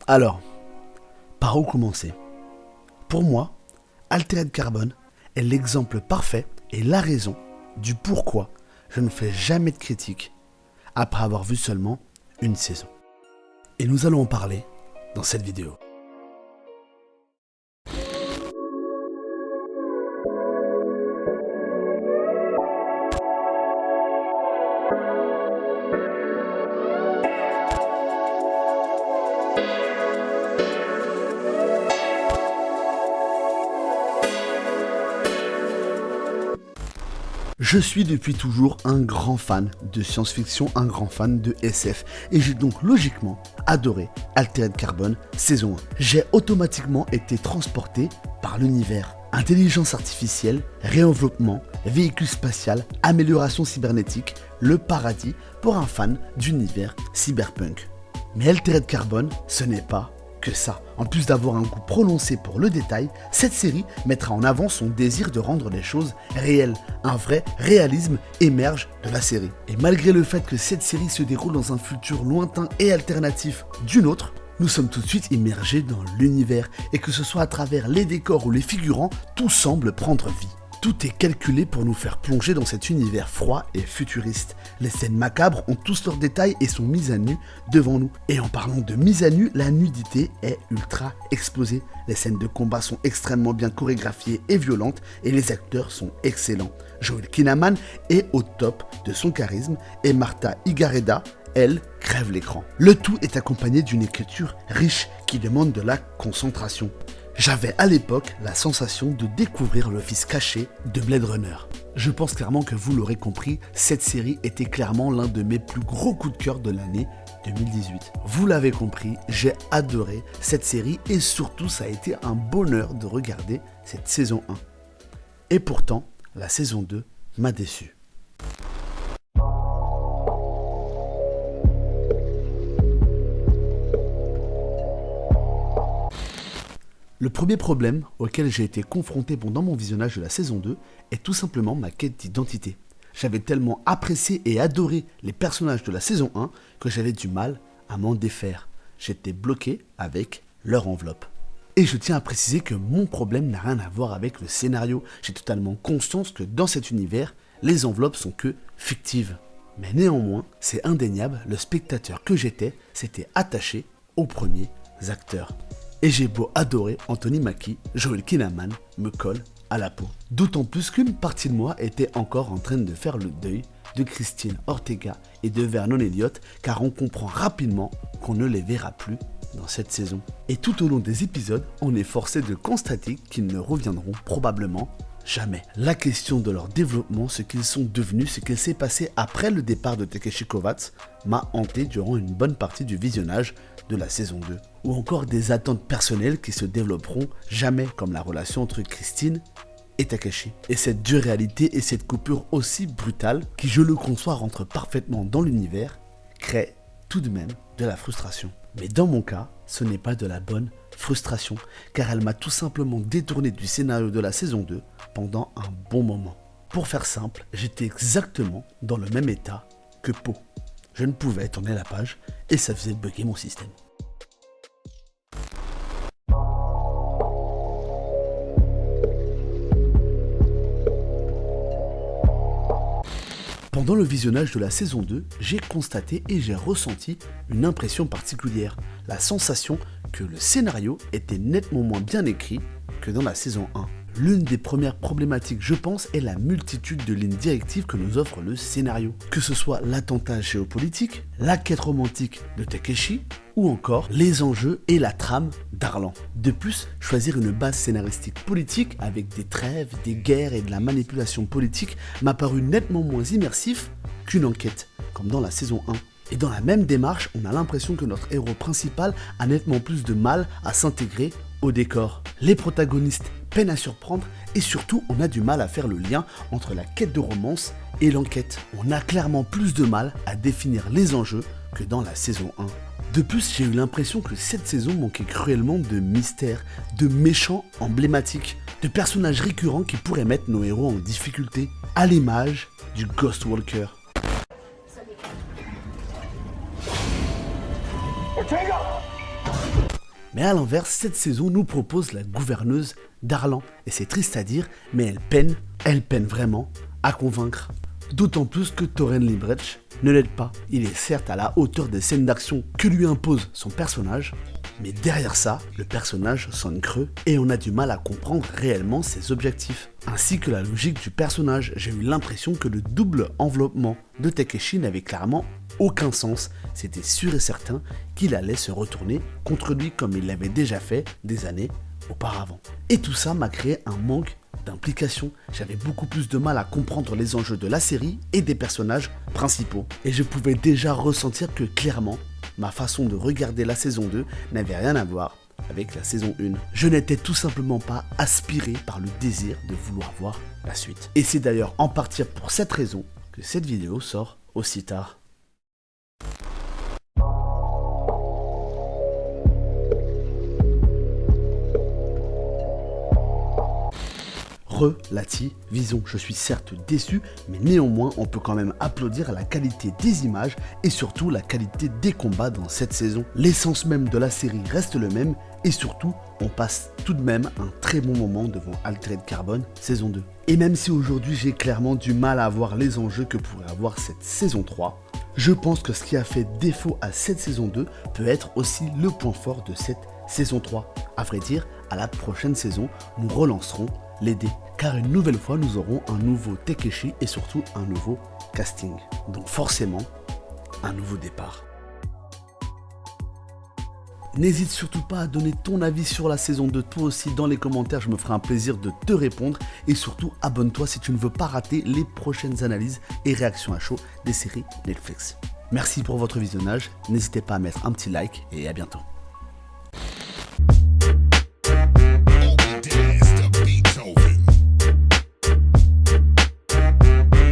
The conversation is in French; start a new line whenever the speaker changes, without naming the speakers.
Alors, par où commencer? Pour moi, Altered Carbon est l'exemple parfait et la raison du pourquoi je ne fais jamais de critique après avoir vu seulement une saison. Et nous allons en parler dans cette vidéo. Je suis depuis toujours un grand fan de science-fiction, un grand fan de SF, et j'ai donc logiquement adoré Altered Carbon saison 1. J'ai automatiquement été transporté par l'univers. Intelligence artificielle, réenveloppement, véhicule spatial, amélioration cybernétique, le paradis pour un fan d'univers cyberpunk. Mais Altered Carbon, ce n'est pas que ça. En plus d'avoir un goût prononcé pour le détail, cette série mettra en avant son désir de rendre les choses réelles. Un vrai réalisme émerge de la série. Et malgré le fait que cette série se déroule dans un futur lointain et alternatif d'une autre, nous sommes tout de suite immergés dans l'univers, et que ce soit à travers les décors ou les figurants, tout semble prendre vie. Tout est calculé pour nous faire plonger dans cet univers froid et futuriste. Les scènes macabres ont tous leurs détails et sont mises à nu devant nous. Et en parlant de mise à nu, la nudité est ultra exposée. Les scènes de combat sont extrêmement bien chorégraphiées et violentes, et les acteurs sont excellents. Joel Kinnaman est au top de son charisme, et Marta Higareda, elle, crève l'écran. Le tout est accompagné d'une écriture riche qui demande de la concentration. J'avais à l'époque la sensation de découvrir le fils caché de Blade Runner. Je pense clairement que vous l'aurez compris, cette série était clairement l'un de mes plus gros coups de cœur de l'année 2018. Vous l'avez compris, j'ai adoré cette série, et surtout ça a été un bonheur de regarder cette saison 1. Et pourtant, la saison 2 m'a déçu. Le premier problème auquel j'ai été confronté pendant mon visionnage de la saison 2 est tout simplement ma quête d'identité. J'avais tellement apprécié et adoré les personnages de la saison 1 que j'avais du mal à m'en défaire. J'étais bloqué avec leur enveloppe. Et je tiens à préciser que mon problème n'a rien à voir avec le scénario. J'ai totalement conscience que dans cet univers, les enveloppes sont que fictives. Mais néanmoins, c'est indéniable, le spectateur que j'étais s'était attaché aux premiers acteurs. Et j'ai beau adorer Anthony Mackie, Joel Kinnaman me colle à la peau. D'autant plus qu'une partie de moi était encore en train de faire le deuil de Christine Ortega et de Vernon Elliott, car on comprend rapidement qu'on ne les verra plus dans cette saison. Et tout au long des épisodes, on est forcé de constater qu'ils ne reviendront probablement jamais. La question de leur développement, ce qu'ils sont devenus, ce qu'il s'est passé après le départ de Takeshi Kovacs, m'a hanté durant une bonne partie du visionnage de la saison 2. Ou encore des attentes personnelles qui se développeront jamais, comme la relation entre Christine et Takeshi. Et cette dure réalité et cette coupure aussi brutale, qui je le conçois rentre parfaitement dans l'univers, crée tout de même de la frustration. Mais dans mon cas, ce n'est pas de la bonne frustration, car elle m'a tout simplement détourné du scénario de la saison 2 pendant un bon moment. Pour faire simple, j'étais exactement dans le même état que Poe. Je ne pouvais tourner la page et ça faisait bugger mon système. Pendant le visionnage de la saison 2, j'ai constaté et j'ai ressenti une impression particulière, la sensation que le scénario était nettement moins bien écrit que dans la saison 1. L'une des premières problématiques, je pense, est la multitude de lignes directives que nous offre le scénario. Que ce soit l'attentat géopolitique, la quête romantique de Takeshi, ou encore les enjeux et la trame d'Arlan. De plus, choisir une base scénaristique politique avec des trêves, des guerres et de la manipulation politique m'a paru nettement moins immersif qu'une enquête, comme dans la saison 1. Et dans la même démarche, on a l'impression que notre héros principal a nettement plus de mal à s'intégrer au décor. Les protagonistes peinent à surprendre, et surtout on a du mal à faire le lien entre la quête de romance et l'enquête. On a clairement plus de mal à définir les enjeux que dans la saison 1. De plus, j'ai eu l'impression que cette saison manquait cruellement de mystère, de méchants emblématiques, de personnages récurrents qui pourraient mettre nos héros en difficulté, à l'image du Ghost Walker. Mais à l'inverse, cette saison nous propose la gouverneuse d'Arlan. Et c'est triste à dire, mais elle peine vraiment à convaincre. D'autant plus que Torren Liebrecht ne l'aide pas. Il est certes à la hauteur des scènes d'action que lui impose son personnage, mais derrière ça, le personnage sonne creux et on a du mal à comprendre réellement ses objectifs, ainsi que la logique du personnage. J'ai eu l'impression que le double enveloppement de Takeshi n'avait clairement aucun sens. C'était sûr et certain qu'il allait se retourner contre lui comme il l'avait déjà fait des années auparavant. Et tout ça m'a créé un manque d'implication. J'avais beaucoup plus de mal à comprendre les enjeux de la série et des personnages principaux. Et je pouvais déjà ressentir que clairement, ma façon de regarder la saison 2 n'avait rien à voir avec la saison 1. Je n'étais tout simplement pas aspiré par le désir de vouloir voir la suite. Et c'est d'ailleurs en partie pour cette raison que cette vidéo sort aussi tard. Relativison, je suis certes déçu, mais néanmoins on peut quand même applaudir à la qualité des images et surtout la qualité des combats dans cette saison. L'essence même de la série reste le même et surtout on passe tout de même un très bon moment devant Altered Carbon saison 2. Et même si aujourd'hui j'ai clairement du mal à voir les enjeux que pourrait avoir cette saison 3, je pense que ce qui a fait défaut à cette saison 2 peut être aussi le point fort de cette saison 3. À vrai dire, à la prochaine saison, nous relancerons les dés, car une nouvelle fois nous aurons un nouveau Takeshi et surtout un nouveau casting. Donc forcément, un nouveau départ. N'hésite surtout pas à donner ton avis sur la saison 2 toi aussi dans les commentaires, je me ferai un plaisir de te répondre et surtout abonne-toi si tu ne veux pas rater les prochaines analyses et réactions à chaud des séries Netflix. Merci pour votre visionnage, n'hésitez pas à mettre un petit like et à bientôt.